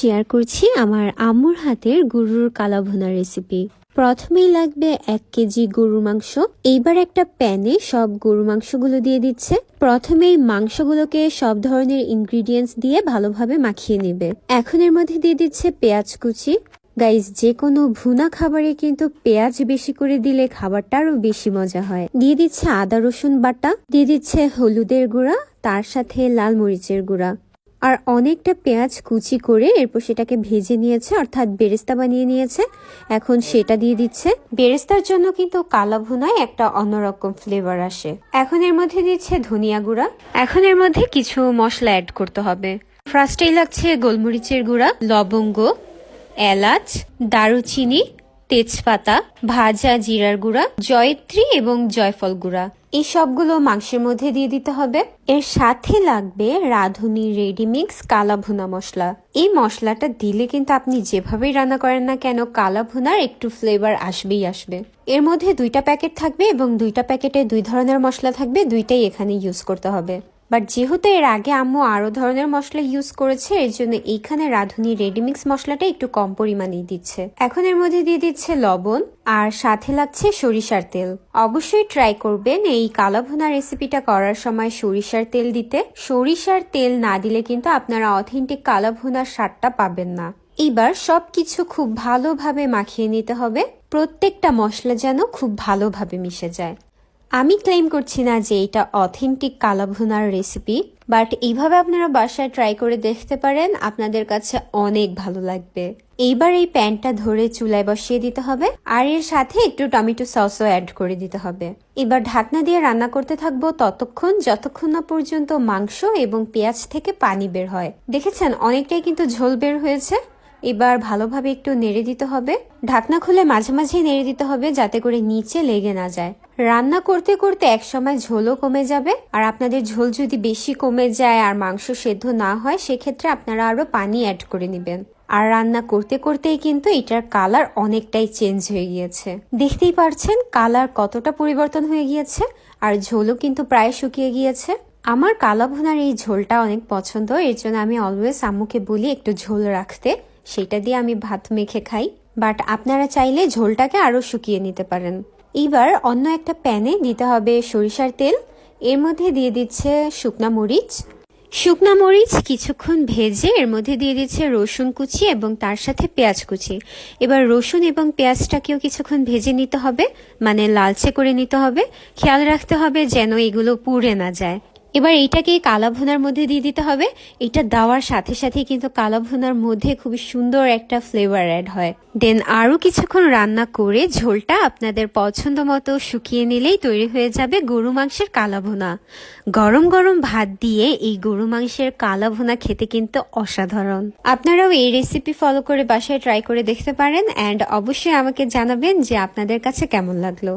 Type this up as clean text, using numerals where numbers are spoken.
Share করছি আমার আম্মুর হাতের গরুর কালা ভুনা রেসিপি। প্রথমেই লাগবে 1 কেজি গরুর মাংস। এইবার একটা প্যানে সব গরুর মাংসগুলো দিয়ে দিচ্ছে। প্রথমেই মাংসগুলোকে সব ধরনের ইনগ্রিডিয়েন্টস দিয়ে ভালোভাবে মাখিয়ে নেবে। এখন এর মধ্যে দিয়ে দিচ্ছে পেঁয়াজ কুচি। গাইস, যে কোনো ভুনা খাবারে কিন্তু পেঁয়াজ বেশি করে দিলে খাবারটা আরো বেশি মজা হয়। দিয়ে দিচ্ছে আদা রসুন বাটা, দিয়ে দিচ্ছে হলুদের গুঁড়া, তার সাথে লাল মরিচের গুঁড়া, আর অনেকটা পেঁয়াজ কুচি করে এরপর সেটাকে ভেজে নিয়েছে, অর্থাৎ বেরেস্তা বানিয়ে নিয়েছে। এখন সেটা দিয়ে দিচ্ছে। বেরেস্তার জন্য কিন্তু কালা ভুনায় একটা অন্যরকম ফ্লেভার আসে। এখন এর মধ্যে দিচ্ছে ধনিয়া গুঁড়া। এখন এর মধ্যে কিছু মশলা অ্যাড করতে হবে। ফার্স্টেই লাগছে গোলমরিচের গুঁড়া, লবঙ্গ, এলাচ, দারুচিনি, তেজপাতা, ভাজা জিরার গুঁড়া, জয়ত্রী এবং জয়ফল গুঁড়া। এই সবগুলো মাংসের মধ্যে দিয়ে দিতে হবে। এর সাথে লাগবে রাঁধুনি রেডিমিক্স কালা ভুনা মশলা। এই মশলাটা দিলে কিন্তু আপনি যেভাবেই রান্না করেন না কেন কালা ভুনার একটু ফ্লেভার আসবেই আসবে। এর মধ্যে 2টা প্যাকেট থাকবে এবং 2টা প্যাকেটে 2 ধরনের মশলা থাকবে, 2টাই এখানে ইউজ করতে হবে। বাট যেহেতু এর আগে আম্মু আরো ধরনের মশলা ইউজ করেছে, এর জন্য এইখানে রাঁধুনি রেডিমিক্স মশলাটা একটু কম পরিমাণেই দিচ্ছে। এখন এর মধ্যে দিয়ে দিচ্ছে লবণ, আর সাথে লাগছে সরিষার তেল। অবশ্যই ট্রাই করবেন এই কালা ভুনা রেসিপিটা করার সময় সরিষার তেল দিতে। সরিষার তেল না দিলে কিন্তু আপনারা অথেন্টিক কালা ভুনার স্বাদটা পাবেন না। এবার সবকিছু খুব ভালোভাবে মাখিয়ে নিতে হবে, প্রত্যেকটা মশলা যেন খুব ভালোভাবে মিশে যায়। আমি ক্লেম করছি না যে এটা অথেন্টিক কালা ভুনার রেসিপি, বাট এইভাবে আপনারা বাসায় ট্রাই করে দেখতে পারেন, আপনাদের কাছে অনেক ভালো লাগবে। এইবার এই প্যানটা ধরে চুলায় বসিয়ে দিতে হবে, আর এর সাথে একটু টমেটো সসও অ্যাড করে দিতে হবে। এবার ঢাকনা দিয়ে রান্না করতে থাকবো ততক্ষণ যতক্ষণ না পর্যন্ত মাংস এবং পেঁয়াজ থেকে পানি বের হয়। দেখেছেন অনেকটাই কিন্তু ঝোল বের হয়েছে। এবার ভালোভাবে একটু নেড়ে দিতে হবে। ঢাকনা খুলে মাঝে মাঝে নেড়ে দিতে হবে যাতে করে নিচে লেগে না যায়। রান্না করতে করতে একসময় ঝোলও কমে যাবে, আর আপনাদের ঝোল যদি বেশি কমে যায় আর মাংস সেদ্ধ না হয় সেক্ষেত্রে আপনারা আরো পানি অ্যাড করে নেবেন। আর রান্না করতে করতেই কিন্তু এটার কালার অনেকটাই চেঞ্জ হয়ে গিয়েছে। দেখতেই পারছেন কালার কতটা পরিবর্তন হয়ে গিয়েছে, আর ঝোলও কিন্তু প্রায় শুকিয়ে গিয়েছে। আমার কালা ভুনার এই ঝোলটা অনেক পছন্দ, এর জন্য আমি অলওয়েজ আম্মুকে বলি একটু ঝোল রাখতে, সেটা দিয়ে আমি ভাত মেখে খাই। বাট আপনারা চাইলে ঝোলটাকে আরো শুকিয়ে নিতে পারেন। এবার অন্য একটা প্যানে দিতে হবে সরিষার তেল। এর মধ্যে দিয়ে দিচ্ছে শুকনা মরিচ কিছুক্ষণ ভেজে এর মধ্যে দিয়ে দিচ্ছে রসুন কুচি এবং তার সাথে পেঁয়াজ কুচি। এবার রসুন এবং পেঁয়াজটাকেও কিছুক্ষণ ভেজে নিতে হবে, মানে লালচে করে নিতে হবে। খেয়াল রাখতে হবে যেন এগুলো পুড়ে না যায়। এবার এইটাকে কালা ভুনার মধ্যে দিয়ে দিতে হবে। এটা দেওয়ার সাথে সাথে কিন্তু কালা ভুনার মধ্যে খুবই সুন্দর একটা ফ্লেভার অ্যাড হয়। দেন আরো কিছুক্ষণ রান্না করে ঝোলটা আপনাদের পছন্দ মতো শুকিয়ে নিলেই তৈরি হয়ে যাবে গরু মাংসের কালা ভুনা। গরম গরম ভাত দিয়ে এই গরু মাংসের কালা ভুনা খেতে কিন্তু অসাধারণ। আপনারাও এই রেসিপি ফলো করে বাসায় ট্রাই করে দেখতে পারেন, অ্যান্ড অবশ্যই আমাকে জানাবেন যে আপনাদের কাছে কেমন লাগলো।